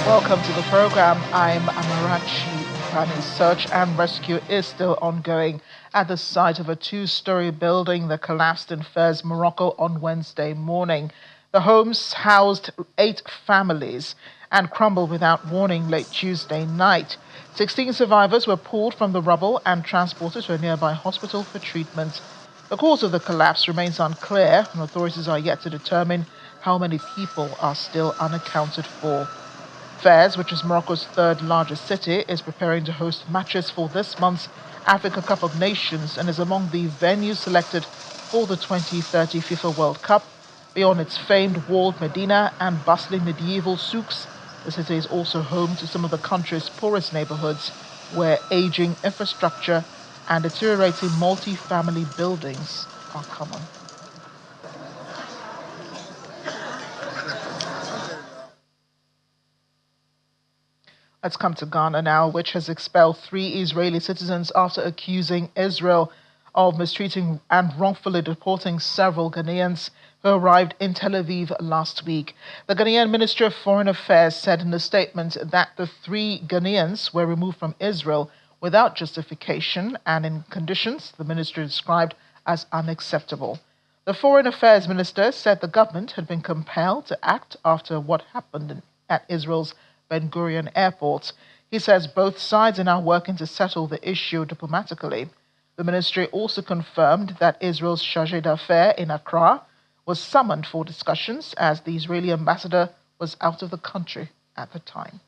Welcome to the program. I'm Amarachi Pani. Search and rescue is still ongoing at the site of a two-story building that collapsed in Fez, Morocco on Wednesday morning. The homes housed 8 families and crumbled without warning late Tuesday night. 16 survivors were pulled from the rubble and transported to a nearby hospital for treatment. The cause of the collapse remains unclear, and authorities are yet to determine how many people are still unaccounted for. Fez, which is Morocco's third largest city, is preparing to host matches for this month's Africa Cup of Nations and is among the venues selected for the 2030 FIFA World Cup. Beyond its famed walled Medina and bustling medieval souks, the city is also home to some of the country's poorest neighborhoods, where aging infrastructure and deteriorating multi-family buildings are common. Let's come to Ghana now, which has expelled 3 Israeli citizens after accusing Israel of mistreating and wrongfully deporting several Ghanaians who arrived in Tel Aviv last week. The Ghanaian Ministry of Foreign Affairs said in a statement that the 3 Ghanaians were removed from Israel without justification and in conditions the ministry described as unacceptable. The Foreign Affairs Minister said the government had been compelled to act after what happened at Israel's Ben Gurion Airport. He says both sides are now working to settle the issue diplomatically. The ministry also confirmed that Israel's chargé d'affaires in Accra was summoned for discussions as the Israeli ambassador was out of the country at the time.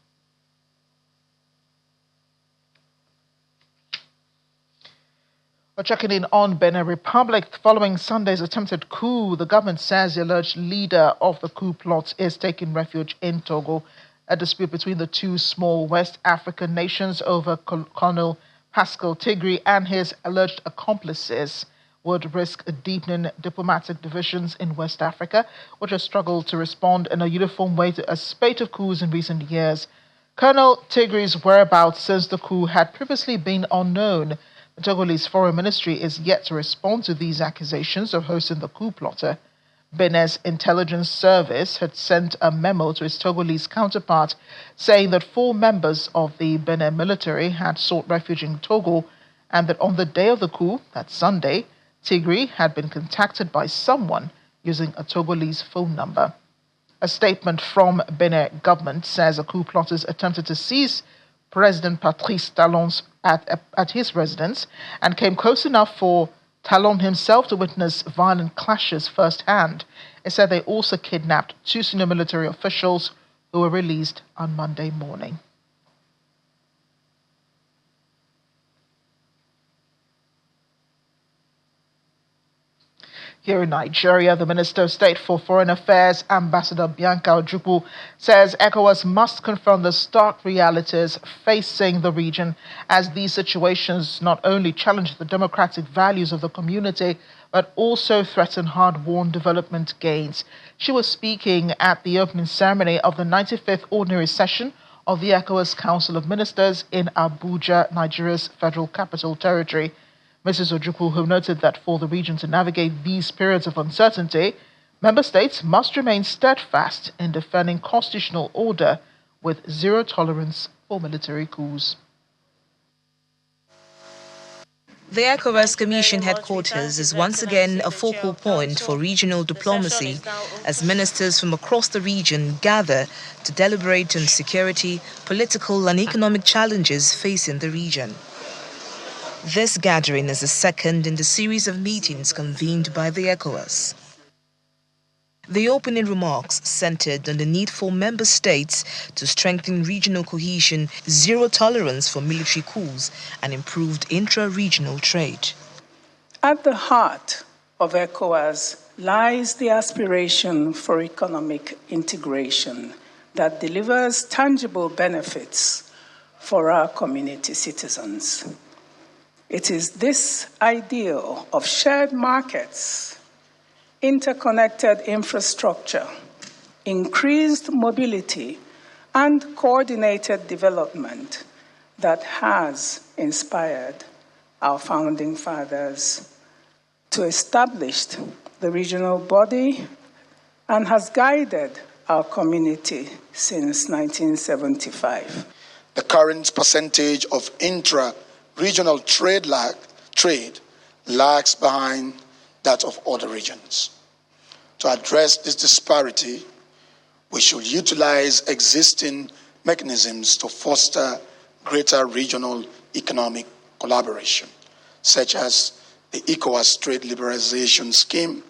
We're checking in on Benin Republic. Following Sunday's attempted coup, the government says the alleged leader of the coup plot is taking refuge in Togo. A dispute between the two small West African nations over Colonel Pascal Tigri and his alleged accomplices would risk deepening diplomatic divisions in West Africa, which has struggled to respond in a uniform way to a spate of coups in recent years. Colonel Tigri's whereabouts since the coup had previously been unknown. The Togolese Foreign Ministry is yet to respond to these accusations of hosting the coup plotter. Benin's intelligence service had sent a memo to its Togolese counterpart saying that 4 members of the Benin military had sought refuge in Togo and that on the day of the coup, that Sunday, Tigri had been contacted by someone using a Togolese phone number. A statement from Benin government says the coup plotters attempted to seize President Patrice Talon's at his residence and came close enough for Talon himself to witness violent clashes firsthand. It said they also kidnapped 2 senior military officials who were released on Monday morning. Here in Nigeria, the Minister of State for Foreign Affairs, Ambassador Bianca Ojukwu, says ECOWAS must confront the stark realities facing the region as these situations not only challenge the democratic values of the community, but also threaten hard-won development gains. She was speaking at the opening ceremony of the 95th Ordinary Session of the ECOWAS Council of Ministers in Abuja, Nigeria's Federal Capital Territory. Mrs. Ojukwu, who noted that for the region to navigate these periods of uncertainty, member states must remain steadfast in defending constitutional order with zero tolerance for military coups. The ECOWAS Commission headquarters is once again a focal point for regional diplomacy as ministers from across the region gather to deliberate on security, political and economic challenges facing the region. This gathering is the second in the series of meetings convened by the ECOWAS. The opening remarks centered on the need for member states to strengthen regional cohesion, zero tolerance for military coups, and improved intra-regional trade. At the heart of ECOWAS lies the aspiration for economic integration that delivers tangible benefits for our community citizens. It is this ideal of shared markets, interconnected infrastructure, increased mobility, and coordinated development that has inspired our founding fathers to establish the regional body and has guided our community since 1975. The current percentage of intra-regional trade lags behind that of other regions. To address this disparity, we should utilize existing mechanisms to foster greater regional economic collaboration, such as the ECOWAS Trade Liberalization Scheme,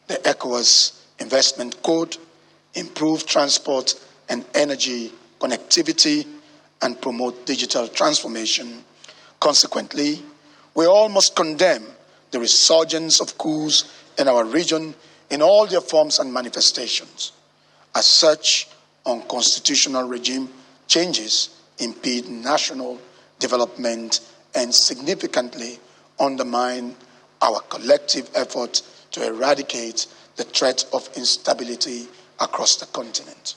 the ECOWAS Investment Code, improve transport and energy connectivity, and promote digital transformation. Consequently, we all must condemn the resurgence of coups in our region in all their forms and manifestations. As such, unconstitutional regime changes impede national development and significantly undermine our collective effort to eradicate the threat of instability across the continent.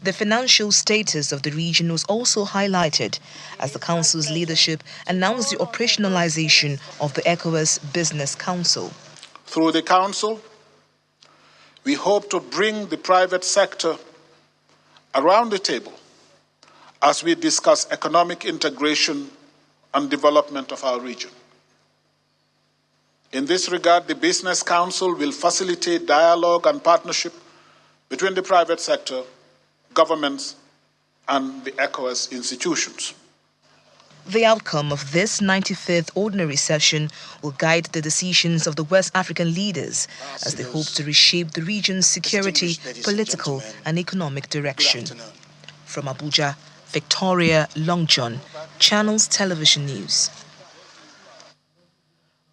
The financial status of the region was also highlighted as the Council's leadership announced the operationalization of the ECOWAS Business Council. Through the Council, we hope to bring the private sector around the table as we discuss economic integration and development of our region. In this regard, the Business Council will facilitate dialogue and partnership between the private sector, governments, and the ECOWAS institutions. The outcome of this 95th ordinary session will guide the decisions of the West African leaders as they hope to reshape the region's security, political, and economic direction. From Abuja, Victoria Longjohn, Channels Television News.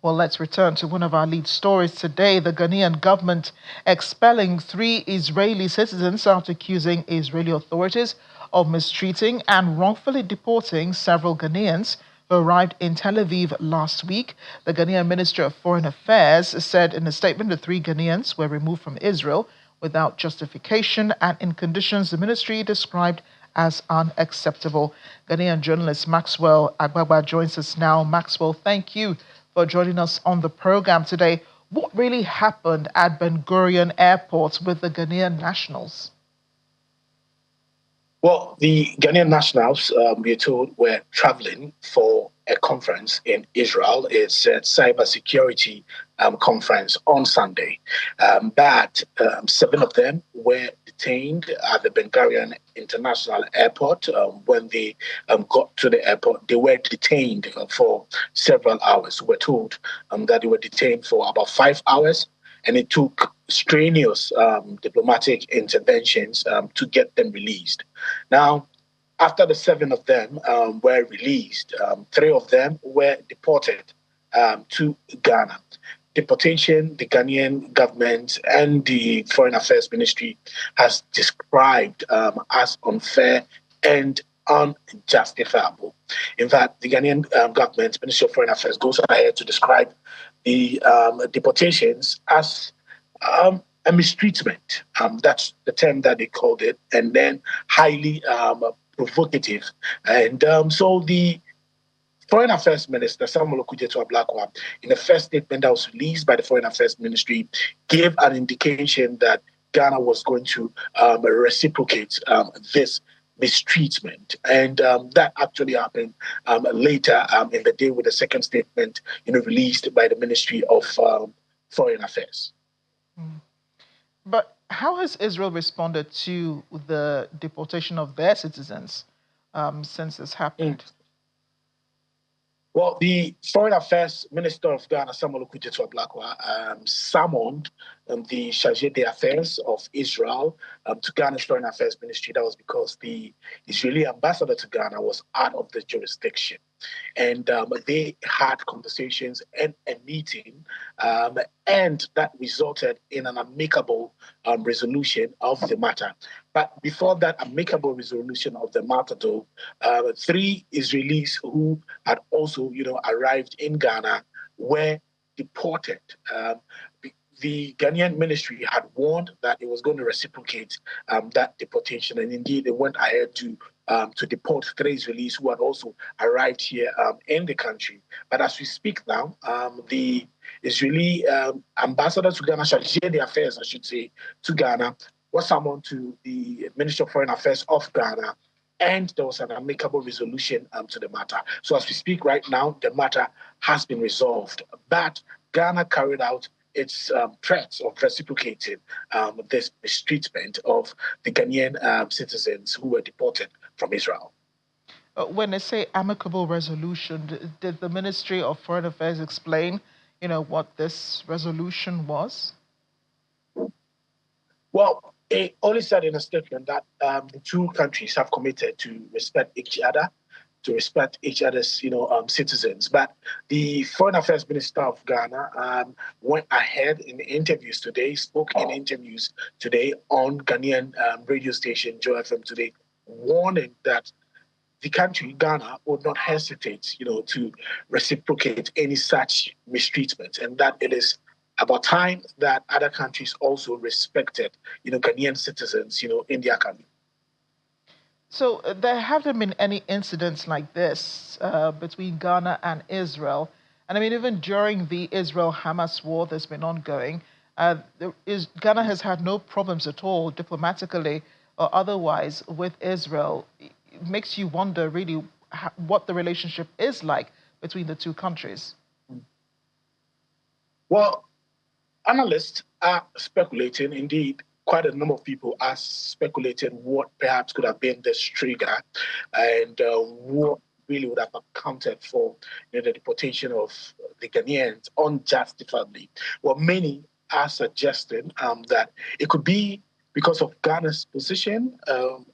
Well, let's return to one of our lead stories today. The Ghanaian government expelling 3 Israeli citizens after accusing Israeli authorities of mistreating and wrongfully deporting several Ghanaians who arrived in Tel Aviv last week. The Ghanaian Ministry of Foreign Affairs said in a statement the 3 Ghanaians were removed from Israel without justification and in conditions the ministry described as unacceptable. Ghanaian journalist Maxwell Agbagba joins us now. Maxwell, thank you for joining us on the program today. What really happened at Ben Gurion Airport with the Ghanaian nationals? Well, the Ghanaian nationals, we're told, were traveling for a conference in Israel. It's a cybersecurity conference on Sunday. But 7 of them were detained at the Ben Gurion International Airport. When they got to the airport, they were detained for several hours. We're told that they were detained for about 5 hours. And it took strenuous diplomatic interventions to get them released. Now, after the 7 of them were released, 3 of them were deported to Ghana. Deportation, the Ghanaian government and the Foreign Affairs Ministry has described as unfair and unjustifiable. In fact, the Ghanaian government, Ministry of Foreign Affairs, goes ahead to describe the deportations as a mistreatment. That's the term that they called it, and then highly provocative. And so the Foreign Affairs Minister, Samuel Okudzeto Ablakwa, in the first statement that was released by the Foreign Affairs Ministry, gave an indication that Ghana was going to reciprocate this mistreatment. And that actually happened later in the day with the second statement released by the Ministry of Foreign Affairs. But how has Israel responded to the deportation of their citizens since this happened? Well, the Foreign Affairs Minister of Ghana, Samuel Okudzeto Ablakwa, summoned the Chargé d'Affaires of Israel to Ghana's Foreign Affairs Ministry. That was because the Israeli ambassador to Ghana was out of the jurisdiction. And they had conversations and a meeting, and that resulted in an amicable resolution of the matter. But before that amicable resolution of the matter, though, 3 Israelis who had also, arrived in Ghana were deported. The Ghanaian ministry had warned that it was going to reciprocate that deportation, and indeed they went ahead to deport 3 Israelis who had also arrived here in the country. But as we speak now, the Israeli ambassador to Ghana, Chargé d'Affaires, I should say, to Ghana, was summoned to the Ministry of Foreign Affairs of Ghana, and there was an amicable resolution to the matter. So as we speak right now, the matter has been resolved. But Ghana carried out its threats of reciprocating this mistreatment of the Ghanaian citizens who were deported from Israel. When they say amicable resolution, did the Ministry of Foreign Affairs explain, what this resolution was? Well, it only said in a statement that the two countries have committed to respect each other, to respect each other's, citizens. But the Foreign Affairs Minister of Ghana went ahead in interviews today, spoke in interviews today on Ghanaian radio station, Joy FM today, warning that the country, Ghana, would not hesitate, to reciprocate any such mistreatment, and that it is about time that other countries also respected, Ghanaian citizens, in their country. So there haven't been any incidents like this between Ghana and Israel. And I mean, even during the Israel-Hamas war that's been ongoing, Ghana has had no problems at all, diplomatically or otherwise, with Israel. It makes you wonder, really, what the relationship is like between the two countries. Well, analysts are speculating, indeed, quite a number of people are speculating what perhaps could have been this trigger and what really would have accounted for the deportation of the Ghanaians unjustifiably. Well, many are suggesting that it could be because of Ghana's position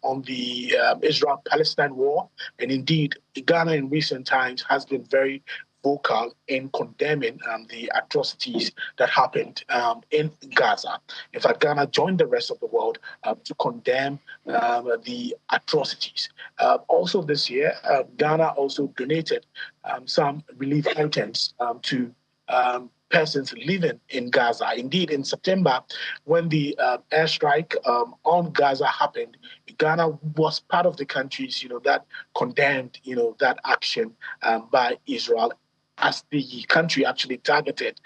on the Israel-Palestine war. And indeed, Ghana in recent times has been very vocal in condemning the atrocities that happened in Gaza. In fact, Ghana joined the rest of the world to condemn the atrocities. Also this year, Ghana also donated some relief items to persons living in Gaza. Indeed, in September, when the airstrike on Gaza happened, Ghana was part of the countries, that condemned, that action by Israel, as the country actually targeted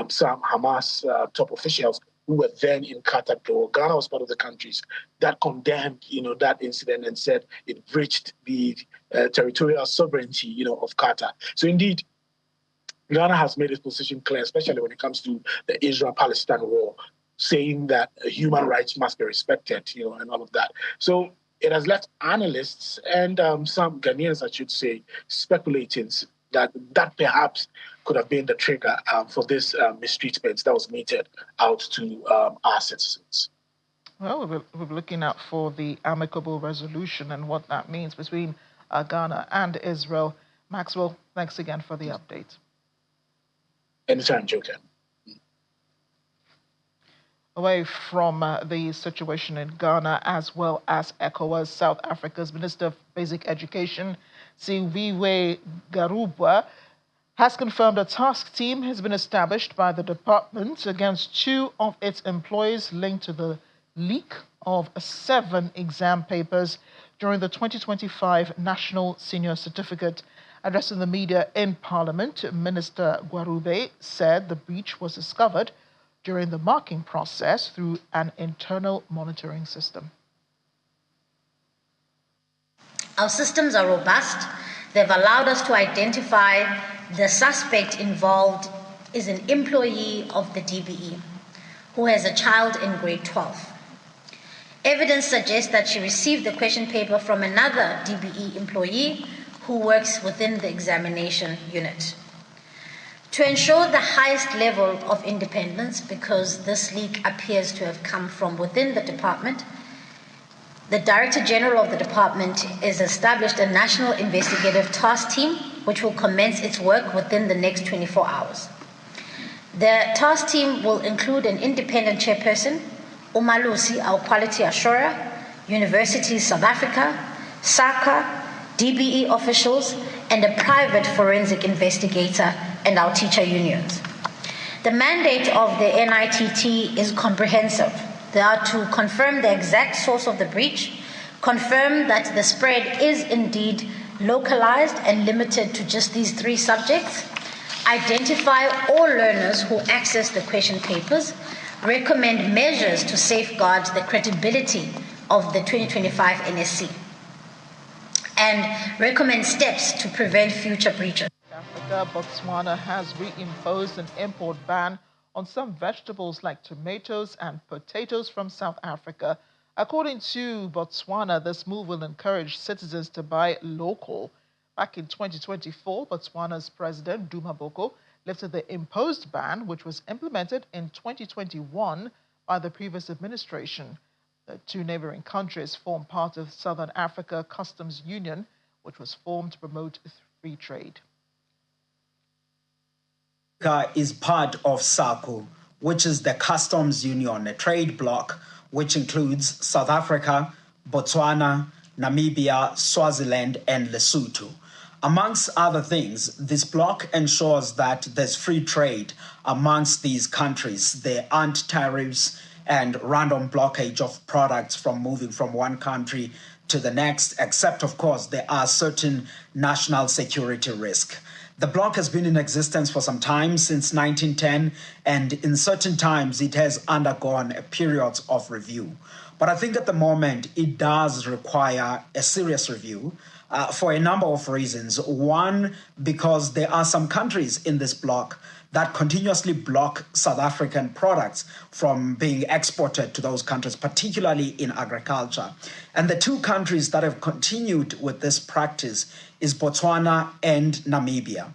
some Hamas top officials who were then in Qatar. Ghana was part of the countries that condemned, that incident and said it breached the territorial sovereignty, of Qatar. So indeed, Ghana has made its position clear, especially when it comes to the Israel-Palestine war, saying that human rights must be respected, and all of that. So it has left analysts and some Ghanaians, I should say, speculating that perhaps could have been the trigger for this mistreatment that was meted out to our citizens. Well, we'll be looking out for the amicable resolution and what that means between Ghana and Israel. Maxwell, thanks again for the update. Anytime, Joker. Away from the situation in Ghana as well as ECOWAS, South Africa's Minister of Basic Education, Siviwe Garubwa, has confirmed a task team has been established by the department against 2 of its employees linked to the leak of 7 exam papers during the 2025 National Senior Certificate. Addressing the media in Parliament, Minister Garubwa said the breach was discovered during the marking process through an internal monitoring system. Our systems are robust. They've allowed us to identify the suspect involved is an employee of the DBE who has a child in grade 12. Evidence suggests that she received the question paper from another DBE employee who works within the examination unit. To ensure the highest level of independence, because this leak appears to have come from within the department, the Director General of the department has established a national investigative task team which will commence its work within the next 24 hours. The task team will include an independent chairperson, Umalusi, our quality assurer, Universities South Africa, SACA, DBE officials, and a private forensic investigator and our teacher unions. The mandate of the NITT is comprehensive. They are to confirm the exact source of the breach, confirm that the spread is indeed localized and limited to just these 3 subjects, identify all learners who access the question papers, recommend measures to safeguard the credibility of the 2025 NSC, and recommend steps to prevent future breaches. Africa, Botswana has reimposed an import ban on some vegetables like tomatoes and potatoes from South Africa. According to Botswana, this move will encourage citizens to buy local. Back in 2024, Botswana's President Duma Boko lifted the imposed ban, which was implemented in 2021 by the previous administration. The two neighboring countries form part of Southern Africa Customs Union, which was formed to promote free trade. Is part of SACU, which is the customs union, a trade bloc, which includes South Africa, Botswana, Namibia, Swaziland, and Lesotho. Amongst other things, this bloc ensures that there's free trade amongst these countries. There aren't tariffs and random blockage of products from moving from one country to the next, except, of course, there are certain national security risks. The bloc has been in existence for some time, since 1910, and in certain times it has undergone a period of review. But I think at the moment it does require a serious review for a number of reasons. One, because there are some countries in this bloc that continuously block South African products from being exported to those countries, particularly in agriculture. And the two countries that have continued with this practice is Botswana and Namibia.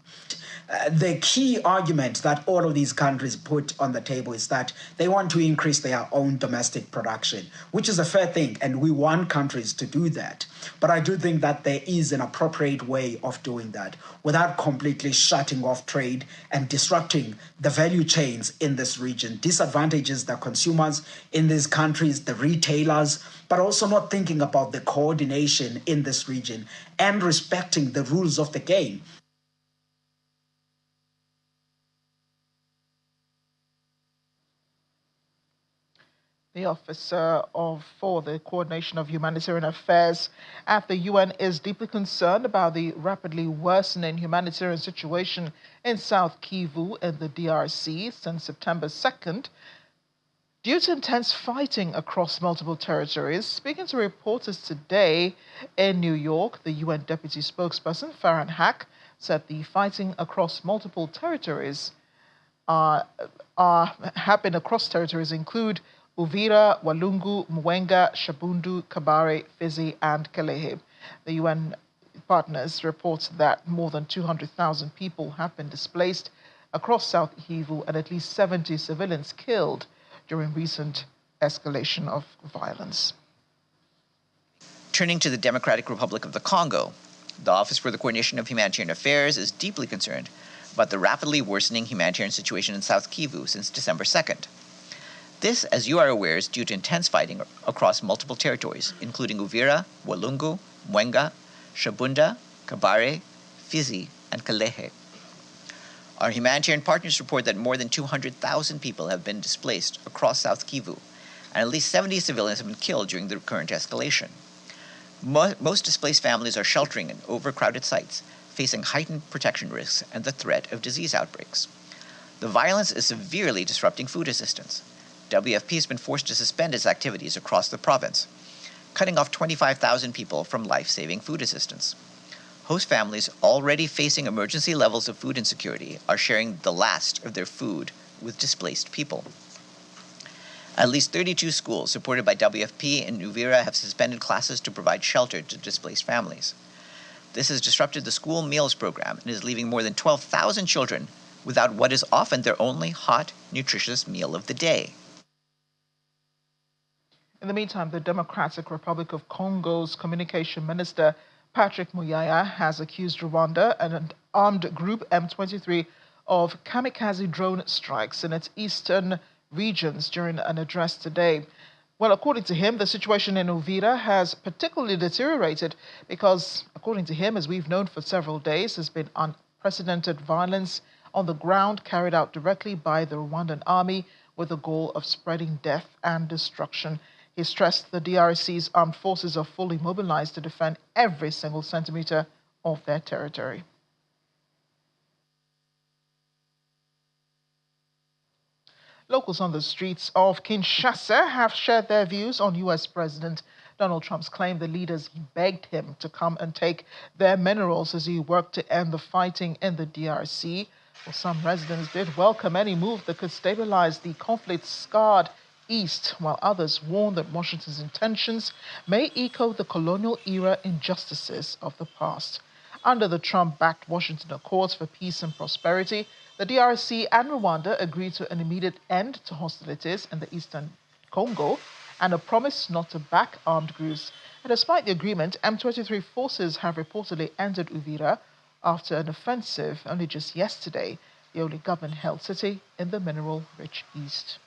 The key argument that all of these countries put on the table is that they want to increase their own domestic production, which is a fair thing, and we want countries to do that. But I do think that there is an appropriate way of doing that without completely shutting off trade and disrupting the value chains in this region, disadvantages the consumers in these countries, the retailers, but also not thinking about the coordination in this region and respecting the rules of the game. The officer for the coordination of humanitarian affairs at the UN is deeply concerned about the rapidly worsening humanitarian situation in South Kivu in the DRC since September 2nd, due to intense fighting across multiple territories. Speaking to reporters today in New York, the UN deputy spokesperson Farhan Haq said the fighting across multiple territories happen across territories include Uvira, Walungu, Mwenga, Shabundu, Kabare, Fizi, and Kalehe. The UN partners report that more than 200,000 people have been displaced across South Kivu and at least 70 civilians killed during recent escalation of violence. Turning to the Democratic Republic of the Congo, the Office for the Coordination of Humanitarian Affairs is deeply concerned about the rapidly worsening humanitarian situation in South Kivu since December 2nd. This, as you are aware, is due to intense fighting across multiple territories, including Uvira, Walungu, Mwenga, Shabunda, Kabare, Fizi, and Kalehe. Our humanitarian partners report that more than 200,000 people have been displaced across South Kivu, and at least 70 civilians have been killed during the current escalation. Most displaced families are sheltering in overcrowded sites, facing heightened protection risks and the threat of disease outbreaks. The violence is severely disrupting food assistance. WFP has been forced to suspend its activities across the province, cutting off 25,000 people from life-saving food assistance. Host families already facing emergency levels of food insecurity are sharing the last of their food with displaced people. At least 32 schools supported by WFP in Uvira have suspended classes to provide shelter to displaced families. This has disrupted the school meals program and is leaving more than 12,000 children without what is often their only hot, nutritious meal of the day. In the meantime, the Democratic Republic of Congo's Communication Minister Patrick Muyaya has accused Rwanda and an armed group M23 of kamikaze drone strikes in its eastern regions during an address today. Well, according to him, the situation in Uvira has particularly deteriorated because, according to him, as we've known for several days, there's been unprecedented violence on the ground carried out directly by the Rwandan army with the goal of spreading death and destruction. He stressed the DRC's armed forces are fully mobilized to defend every single centimeter of their territory. Locals on the streets of Kinshasa have shared their views on U.S. President Donald Trump's claim the leaders begged him to come and take their minerals as he worked to end the fighting in the DRC. Well, some residents did welcome any move that could stabilize the conflict-scarred East, while others warned that Washington's intentions may echo the colonial-era injustices of the past. Under the Trump-backed Washington Accords for Peace and Prosperity, the DRC and Rwanda agreed to an immediate end to hostilities in the eastern Congo and a promise not to back armed groups. And despite the agreement, M23 forces have reportedly entered Uvira after an offensive only just yesterday, the only government-held city in the mineral-rich East.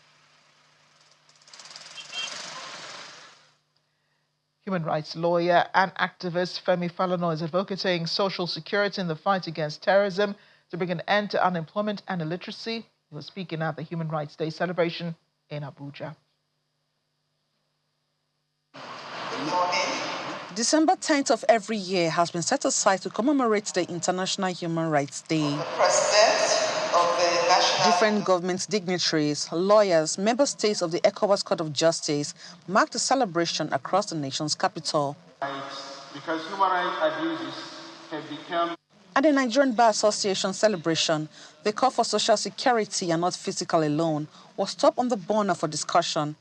Human rights lawyer and activist Femi Falana is advocating social security in the fight against terrorism to bring an end to unemployment and illiteracy. He was speaking at the Human Rights Day celebration in Abuja. December 10th of every year has been set aside to commemorate the International Human Rights Day. Different government dignitaries, lawyers, member states of the ECOWAS Court of Justice marked the celebration across the nation's capital. Because human rights abuses have become... At the Nigerian Bar Association celebration, the call for social security and not physical alone was top on the burner for discussion.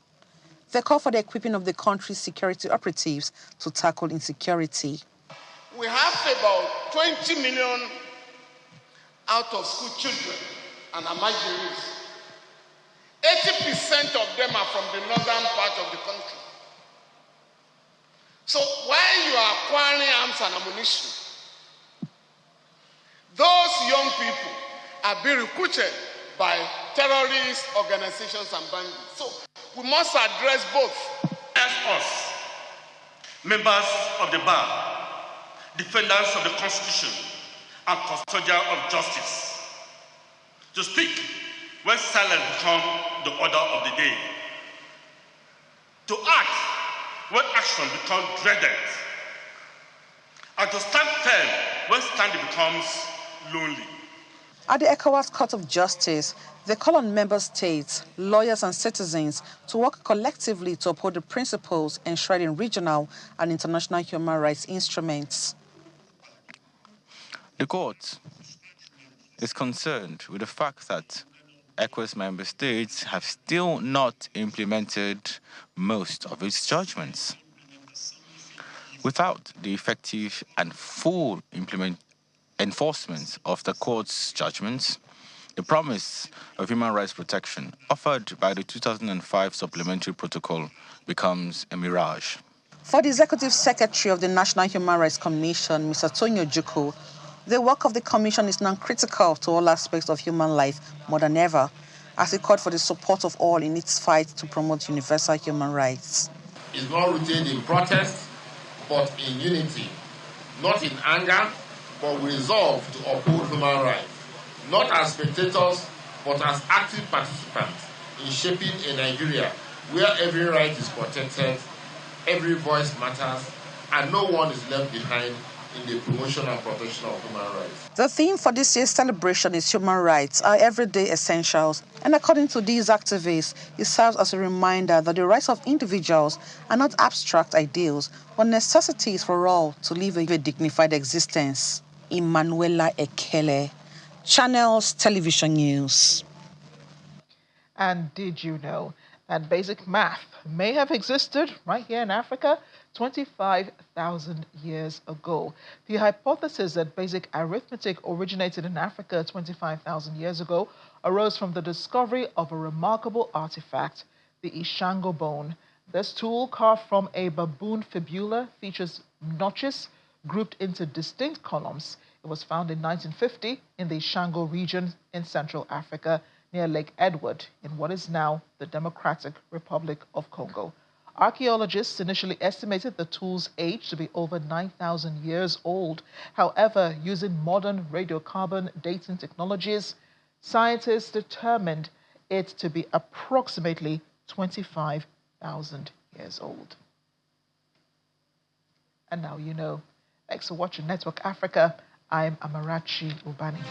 The call for the equipping of the country's security operatives to tackle insecurity. We have about 20 million out-of-school children and Amajiris. 80% of them are from the northern part of the country. So while you are acquiring arms and ammunition, those young people are being recruited by terrorist organizations and bandits. So we must address both. As us, members of the bar, defenders of the Constitution, and custodians of justice, to speak when silence becomes the order of the day, to act when action becomes dreaded, and to stand firm when standing becomes lonely. At the ECOWAS Court of Justice, they call on member states, lawyers and citizens to work collectively to uphold the principles enshrined in regional and international human rights instruments. The court is concerned with the fact that ECOWAS member states have still not implemented most of its judgments. Without the effective and full enforcement of the court's judgments, the promise of human rights protection offered by the 2005 Supplementary Protocol becomes a mirage. For the Executive Secretary of the National Human Rights Commission, Mr. Tonyo Juku, the work of the Commission is now critical to all aspects of human life more than ever, as it called for the support of all in its fight to promote universal human rights. It's not rooted in protest, but in unity, not in anger, but with resolve to uphold human rights, not as spectators, but as active participants in shaping a Nigeria where every right is protected, every voice matters, and no one is left behind in the promotion and protection of human rights. The theme for this year's celebration is human rights, our everyday essentials. And according to these activists, it serves as a reminder that the rights of individuals are not abstract ideals, but necessities for all to live a dignified existence. Emanuela Ekele, Channels Television News. And did you know that basic math may have existed right here in Africa 25,000 years ago? The hypothesis that basic arithmetic originated in Africa 25,000 years ago arose from the discovery of a remarkable artifact, the Ishango bone. This tool, carved from a baboon fibula, features notches grouped into distinct columns. It was found in 1950 in the Ishango region in Central Africa, near Lake Edward, in what is now the Democratic Republic of Congo. Archaeologists initially estimated the tool's age to be over 9,000 years old. However, using modern radiocarbon dating technologies, scientists determined it to be approximately 25,000 years old. And now you know. Thanks for watching Network Africa. I'm Amarachi Ubani.